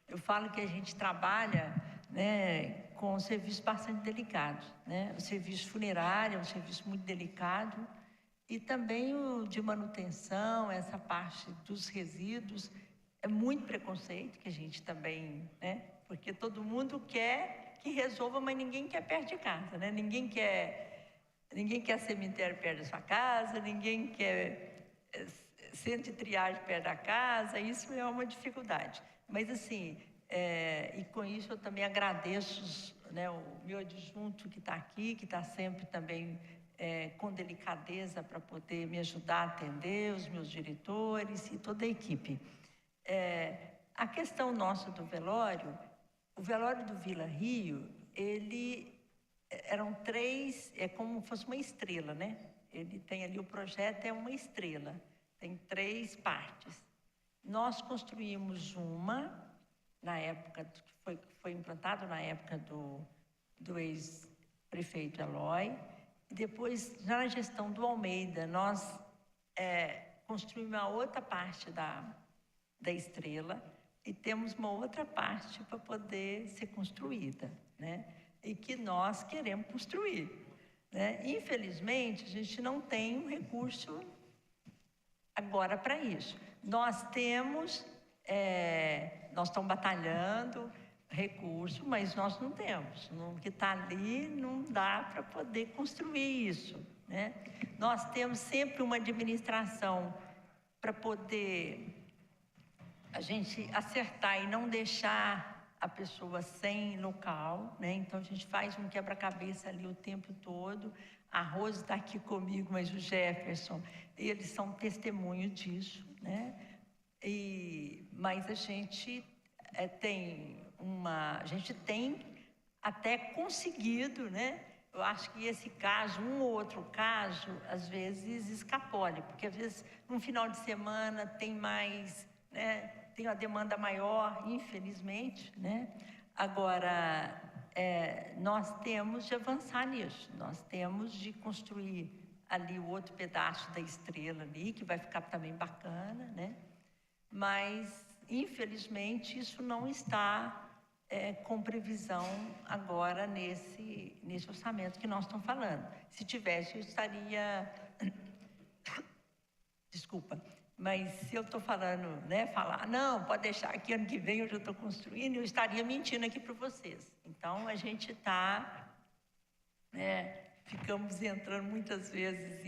Eu falo que a gente trabalha, né, com um serviço bastante delicado, né, o serviço funerário é um serviço muito delicado, e também o de manutenção, essa parte dos resíduos, é muito preconceito que a gente também, né? Porque todo mundo quer que resolva, mas ninguém quer perto de casa, né? Ninguém quer cemitério perto da sua casa, ninguém quer centro de triagem perto da casa, isso é uma dificuldade. Mas assim, e com isso eu também agradeço, né, o meu adjunto que está aqui, que está sempre também com delicadeza para poder me ajudar a atender, os meus diretores e toda a equipe. A questão nossa do velório, o velório do Vila Rio, ele eram 3, é como se fosse uma estrela, né? Ele tem ali, o projeto é uma estrela, tem 3 partes. Nós construímos uma, na época, que foi implantado na época do ex-prefeito Eloy, e depois, já na gestão do Almeida, nós construímos a outra parte da estrela e temos uma outra parte para poder ser construída, né? E que nós queremos construir, né? Infelizmente, a gente não tem um recurso agora para isso. Nós estamos batalhando recurso, mas nós não temos. O que está ali não dá para poder construir isso, né? Nós temos sempre uma administração para poder a gente acertar e não deixar a pessoa sem local, né? Então, a gente faz um quebra-cabeça ali o tempo todo. A Rose está aqui comigo, mas o Jefferson, eles são testemunho disso, né? Mas a gente tem até conseguido, né? Eu acho que esse caso, um ou outro caso, às vezes escapole, porque às vezes, num final de semana, tem mais, né? Tem uma demanda maior, infelizmente, né? Agora, nós temos de avançar nisso, nós temos de construir ali o outro pedaço da estrela ali, que vai ficar também bacana, né? Mas, infelizmente, isso não está com previsão agora nesse orçamento que nós estamos falando. Se tivesse, eu estaria... Desculpa. Mas se eu estou falando, né, não, pode deixar que ano que vem eu já estou construindo, eu estaria mentindo aqui para vocês. Então, a gente está, né, ficamos entrando muitas vezes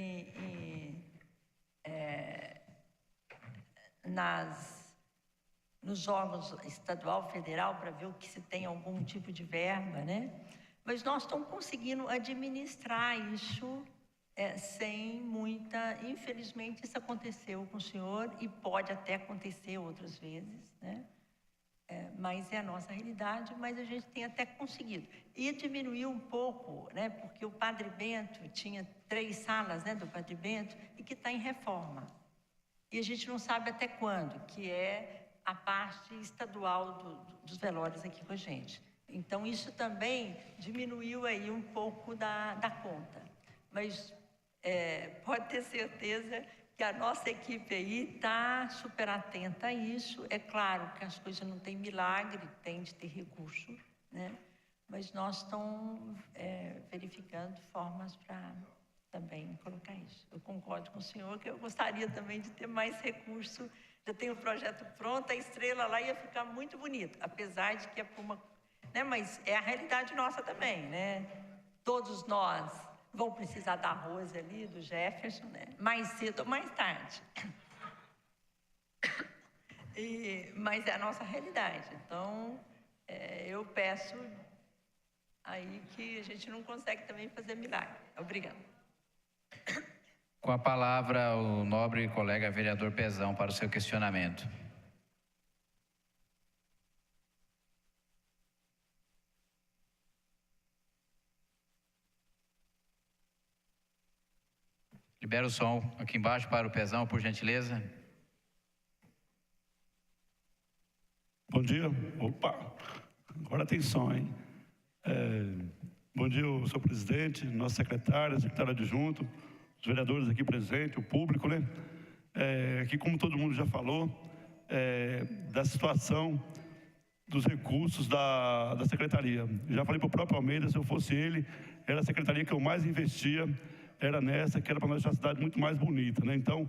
nos órgãos estadual, federal, para ver o que se tem algum tipo de verba, né? Mas nós estamos conseguindo administrar isso sem muita... Infelizmente, isso aconteceu com o senhor e pode até acontecer outras vezes, né? Mas é a nossa realidade, mas a gente tem até conseguido. E diminuiu um pouco, né? Porque o Padre Bento tinha 3 salas, né, do Padre Bento, e que está em reforma. E a gente não sabe até quando, que é a parte estadual dos velórios aqui com a gente. Então, isso também diminuiu aí um pouco da conta. Mas pode ter certeza que a nossa equipe aí está super atenta a isso. É claro que as coisas não têm milagre, tem de ter recurso, né? Mas nós estamos verificando formas para também colocar isso. Eu concordo com o senhor que eu gostaria também de ter mais recurso. Já tem o projeto pronto, a estrela lá ia ficar muito bonita, apesar de que é por uma... Né? Mas é a realidade nossa também, né? Todos nós vão precisar da Rose ali, do Jefferson, né? Mais cedo ou mais tarde. Mas é a nossa realidade. Então, eu peço aí que a gente não consegue também fazer milagre. Obrigada. Com a palavra, o nobre colega vereador Pezão para o seu questionamento. Libera o som aqui embaixo para o Pezão, por gentileza. Bom dia. Opa, agora tem som, hein? Bom dia, senhor presidente, nossa secretária adjunto, os vereadores aqui presentes, o público, né? Aqui, como todo mundo já falou, da situação dos recursos da secretaria. Já falei para o próprio Almeida, se eu fosse ele, era a secretaria que eu mais investia, era nessa, que era para nós deixar a cidade muito mais bonita, né? Então,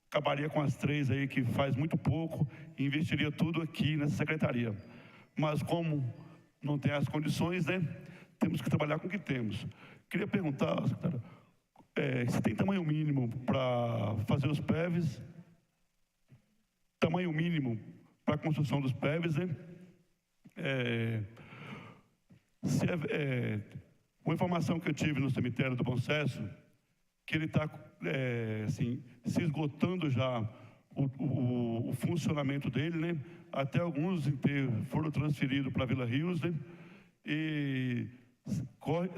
acabaria com as 3 aí, que faz muito pouco, e investiria tudo aqui nessa secretaria. Mas como não tem as condições, né? Temos que trabalhar com o que temos. Queria perguntar, secretária, se tem tamanho mínimo para fazer os PEVs, tamanho mínimo para a construção dos PEVs, né? Uma informação que eu tive no cemitério do Bom Sucesso, que ele está assim, se esgotando já o funcionamento dele, né? Até alguns enterros foram transferidos para a Vila Rios, né? E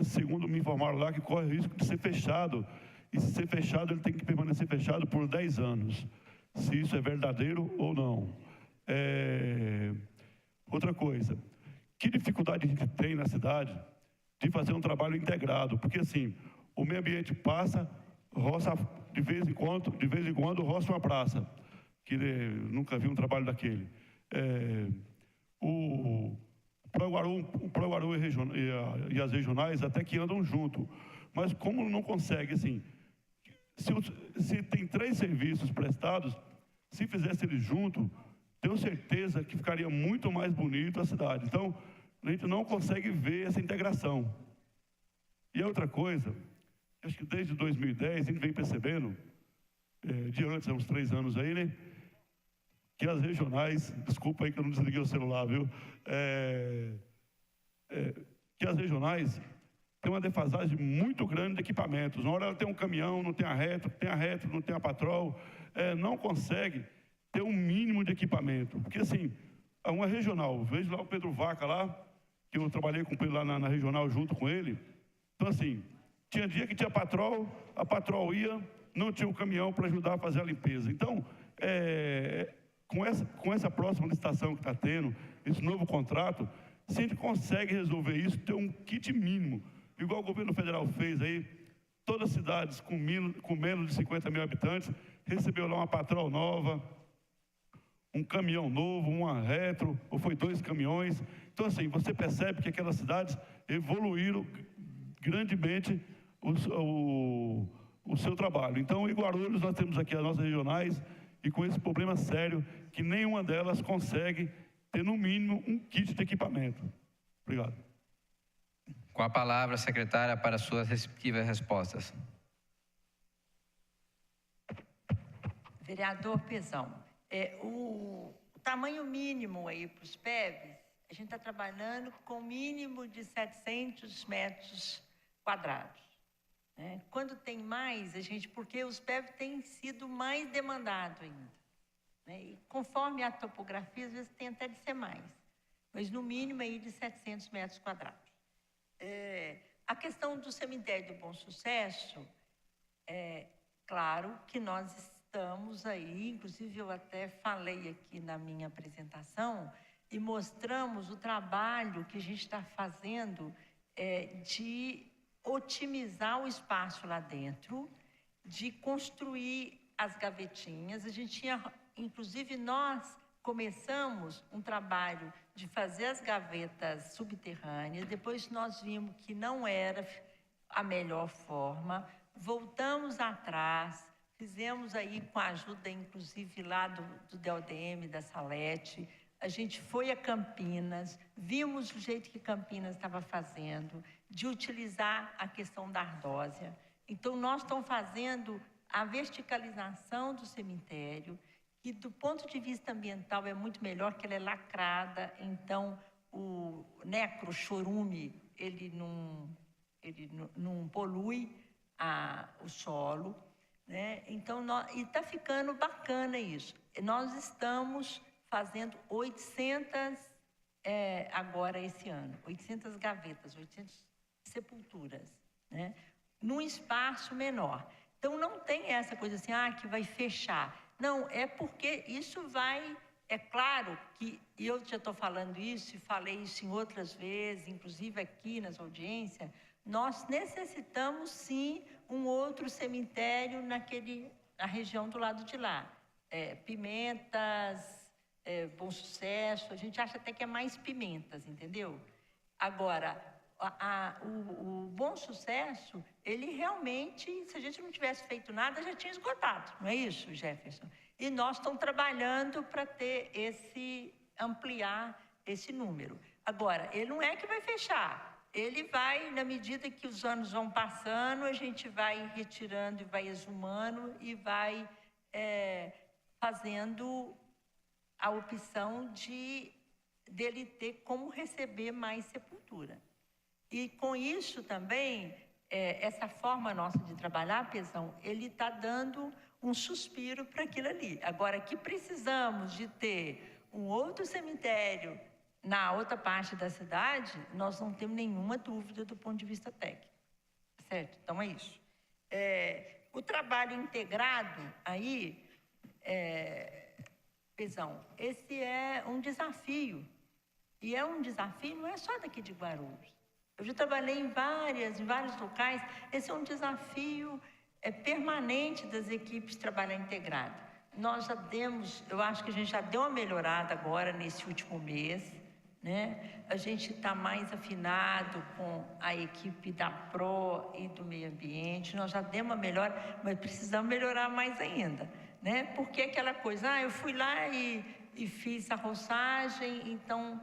segundo me informaram lá, que corre o risco de ser fechado. E se ser fechado, ele tem que permanecer fechado por 10 anos. Se isso é verdadeiro ou não. Outra coisa, que dificuldade a gente tem na cidade de fazer um trabalho integrado? Porque assim, o meio ambiente passa, roça de vez em quando roça uma praça, que nunca vi um trabalho daquele. O Proguaru e as regionais até que andam junto, mas como não consegue, assim, se tem 3 serviços prestados, se fizesse eles junto, tenho certeza que ficaria muito mais bonito a cidade. Então, a gente não consegue ver essa integração. E a outra coisa, acho que desde 2010 a gente vem percebendo, de antes, há uns 3 anos aí, né? Que as regionais, desculpa aí que eu não desliguei o celular, viu? Que as regionais têm uma defasagem muito grande de equipamentos. Na hora ela tem um caminhão, não tem a retro, não tem a patrol, não consegue ter um mínimo de equipamento. Porque assim, uma regional, vejo lá o Pedro Vaca lá, que eu trabalhei com ele lá na regional junto com ele. Então assim, tinha dia que tinha a patrol ia, não tinha um caminhão para ajudar a fazer a limpeza. Então, com essa próxima licitação que está tendo, esse novo contrato, se a gente consegue resolver isso, ter um kit mínimo, igual o governo federal fez aí, todas as cidades com menos de 50 mil habitantes, recebeu lá uma patrol nova, um caminhão novo, uma retro, ou foi 2 caminhões. Então, assim, você percebe que aquelas cidades evoluíram grandemente o seu trabalho. Então, em Guarulhos, nós temos aqui as nossas regionais, e com esse problema sério, que nenhuma delas consegue ter, no mínimo, um kit de equipamento. Obrigado. Com a palavra, secretária, para suas respectivas respostas. Vereador Pezão, o tamanho mínimo aí para os PEVs, a gente está trabalhando com mínimo de 700 metros quadrados. Né? Quando tem mais, porque os PEVs têm sido mais demandados ainda. Né? E conforme a topografia, às vezes tem até de ser mais, mas no mínimo aí de 700 metros quadrados. A questão do cemitério do Bom Sucesso, claro que nós estamos aí, inclusive eu até falei aqui na minha apresentação, e mostramos o trabalho que a gente está fazendo de otimizar o espaço lá dentro, de construir as gavetinhas. A gente tinha, inclusive nós começamos um trabalho de fazer as gavetas subterrâneas, depois nós vimos que não era a melhor forma, voltamos atrás, fizemos aí com a ajuda, inclusive, lá do DELDM, da Salete. A gente foi a Campinas, vimos o jeito que Campinas estava fazendo, de utilizar a questão da ardósia. Então, nós estamos fazendo a verticalização do cemitério, que do ponto de vista ambiental é muito melhor, que ela é lacrada, então o necrochorume, ele não polui o solo, né? Então, e está ficando bacana isso. Nós estamos fazendo 800, agora esse ano, 800 gavetas, 800 sepulturas, né? Num espaço menor. Então, não tem essa coisa assim, que vai fechar. Não, é porque isso vai... É claro que eu já estou falando isso e falei isso em outras vezes, inclusive aqui nas audiências, nós necessitamos, sim, um outro cemitério na região do lado de lá. Pimentas... Bom Sucesso, a gente acha até que é mais Pimentas, entendeu? Agora, o Bom Sucesso, ele realmente, se a gente não tivesse feito nada, já tinha esgotado, não é isso, Jefferson? E nós estamos trabalhando para ampliar esse número. Agora, ele não é que vai fechar, ele vai, na medida que os anos vão passando, a gente vai retirando e vai exumando e vai fazendo a opção dele ter como receber mais sepultura. E com isso também, essa forma nossa de trabalhar, Pezão, ele está dando um suspiro para aquilo ali. Agora, que precisamos de ter um outro cemitério na outra parte da cidade, nós não temos nenhuma dúvida do ponto de vista técnico. Certo? Então, é isso. O trabalho integrado aí... Pezão, esse é um desafio. E é um desafio, não é só daqui de Guarulhos. Eu já trabalhei em vários locais. Esse é um desafio permanente das equipes trabalhar integrado. Nós já eu acho que a gente já deu uma melhorada agora nesse último mês, né? A gente está mais afinado com a equipe da PRO e do meio ambiente. Nós já demos uma melhora, mas precisamos melhorar mais ainda. Né? Porque aquela coisa, eu fui lá e fiz a roçagem, então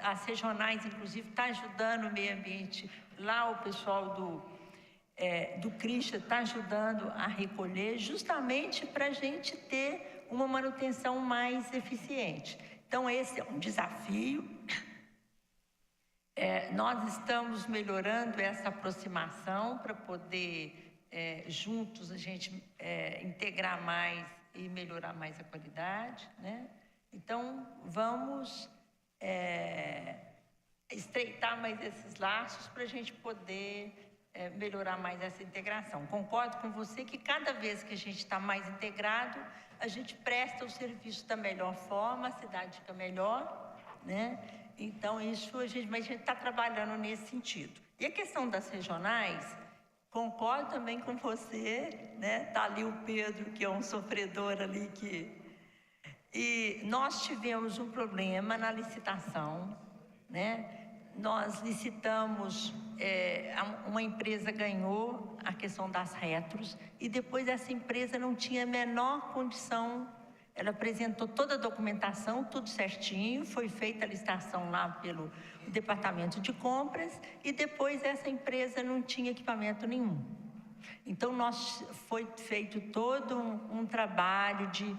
as regionais, inclusive, está ajudando o meio ambiente. Lá o pessoal do CRISTA está ajudando a recolher, justamente para a gente ter uma manutenção mais eficiente. Então, esse é um desafio. Nós estamos melhorando essa aproximação para poder... juntos a gente integrar mais e melhorar mais a qualidade, né? Então, vamos estreitar mais esses laços para a gente poder melhorar mais essa integração. Concordo com você que cada vez que a gente está mais integrado, a gente presta o serviço da melhor forma, a cidade fica melhor, né? Então, mas a gente está trabalhando nesse sentido. E a questão das regionais... Concordo também com você, né? Está ali o Pedro, que é um sofredor ali E nós tivemos um problema na licitação, né? Nós licitamos, uma empresa ganhou a questão das retros e depois essa empresa não tinha a menor condição. Ela apresentou toda a documentação, tudo certinho, foi feita a licitação lá pelo departamento de compras e depois essa empresa não tinha equipamento nenhum. Então, foi feito todo um trabalho de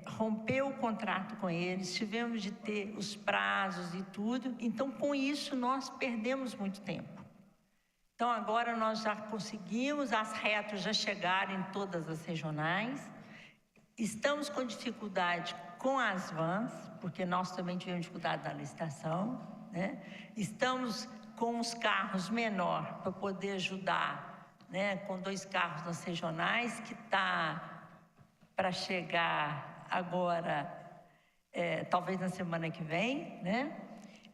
rompeu o contrato com eles, tivemos de ter os prazos e tudo. Então, com isso, nós perdemos muito tempo. Então, agora nós já conseguimos, as retos já chegaram em todas as regionais. Estamos com dificuldade com as vans, porque nós também tivemos dificuldade na licitação, né? Estamos com os carros menor para poder ajudar, né? Com 2 carros nas regionais, que está para chegar agora, talvez na semana que vem, né?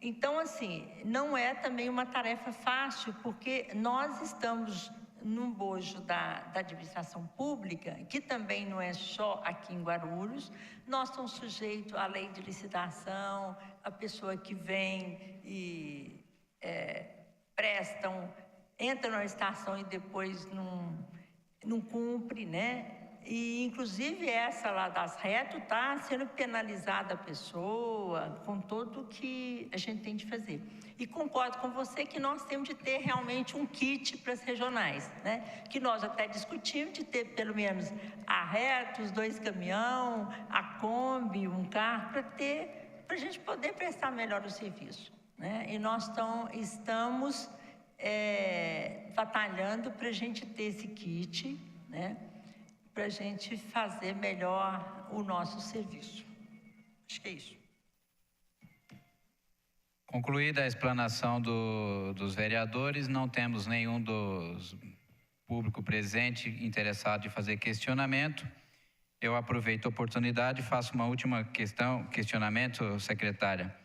Então, assim, não é também uma tarefa fácil, porque nós estamos num bojo da administração pública, que também não é só aqui em Guarulhos. Nós estamos sujeitos à lei de licitação, a pessoa que vem e entra na licitação e depois não cumpre, né? E, inclusive, essa lá das retos está sendo penalizada a pessoa com tudo que a gente tem de fazer. E concordo com você que nós temos de ter realmente um kit para as regionais, né? Que nós até discutimos de ter pelo menos a retos, 2 caminhões, a Kombi, um carro, para a gente poder prestar melhor o serviço, né? E nós estamos batalhando para a gente ter esse kit, né? Para a gente fazer melhor o nosso serviço. Acho que é isso. Concluída a explanação dos vereadores, não temos nenhum dos público presente interessado em fazer questionamento. Eu aproveito a oportunidade e faço uma última questionamento, secretária.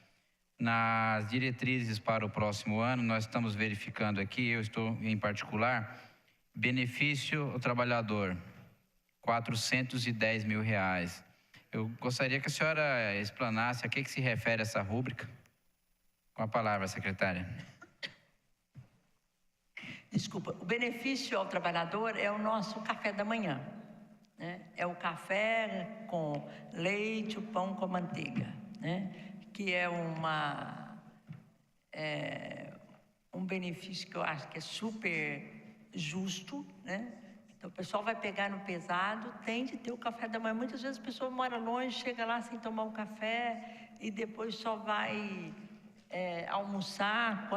Nas diretrizes para o próximo ano, nós estamos verificando aqui, eu estou em particular, benefício ao trabalhador, R$410 mil. Eu gostaria que a senhora explanasse a que se refere essa rúbrica. Com a palavra, secretária. Desculpa, o benefício ao trabalhador é o nosso café da manhã, né? É o café com leite, o pão com manteiga, né? Que é um benefício que eu acho que é super justo, né? Então, o pessoal vai pegar no pesado, tem de ter o café da manhã. Muitas vezes a pessoa mora longe, chega lá sem tomar um café e depois só vai almoçar.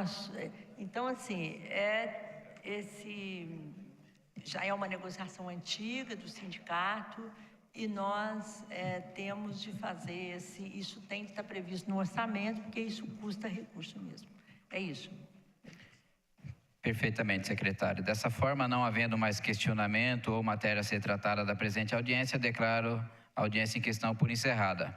Então, assim, já é uma negociação antiga do sindicato e nós temos de fazer isso tem de estar previsto no orçamento, porque isso custa recurso mesmo. É isso. Perfeitamente, secretário. Dessa forma, não havendo mais questionamento ou matéria a ser tratada da presente audiência, declaro a audiência em questão por encerrada.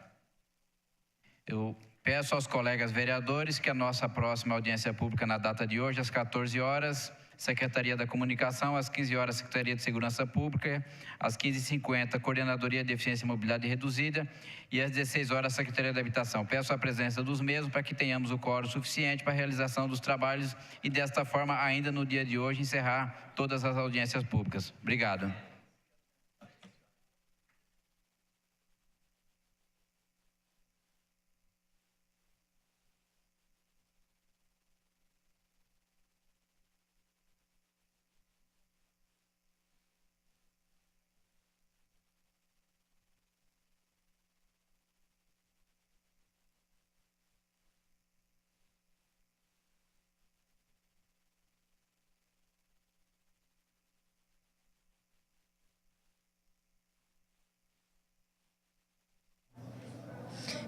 Eu peço aos colegas vereadores que a nossa próxima audiência pública na data de hoje, às 14 horas, Secretaria da Comunicação, às 15 horas, Secretaria de Segurança Pública, às 15h50, Coordenadoria de Eficiência e Mobilidade Reduzida e às 16 horas, Secretaria da Habitação. Peço a presença dos mesmos para que tenhamos o quórum suficiente para a realização dos trabalhos e, desta forma, ainda no dia de hoje, encerrar todas as audiências públicas. Obrigado.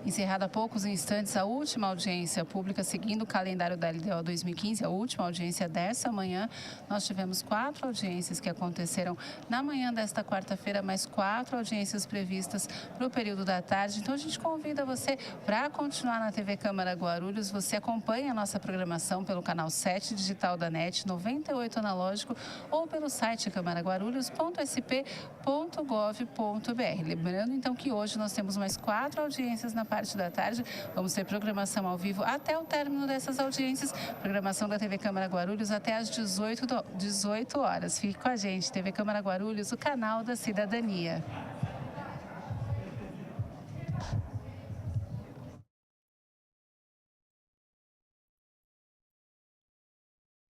Encerrada há poucos instantes a última audiência pública, seguindo o calendário da LDO 2015, a última audiência dessa manhã. Nós tivemos 4 audiências que aconteceram na manhã desta quarta-feira, mais 4 audiências previstas para o período da tarde. Então, a gente convida você para continuar na TV Câmara Guarulhos. Você acompanha a nossa programação pelo canal 7 digital da NET, 98 analógico, ou pelo site camaraguarulhos.sp.gov.br. Lembrando, então, que hoje nós temos mais 4 audiências na parte da tarde. Vamos ter programação ao vivo até o término dessas audiências. Programação da TV Câmara Guarulhos até às 18 horas. Fique com a gente, TV Câmara Guarulhos, o canal da cidadania.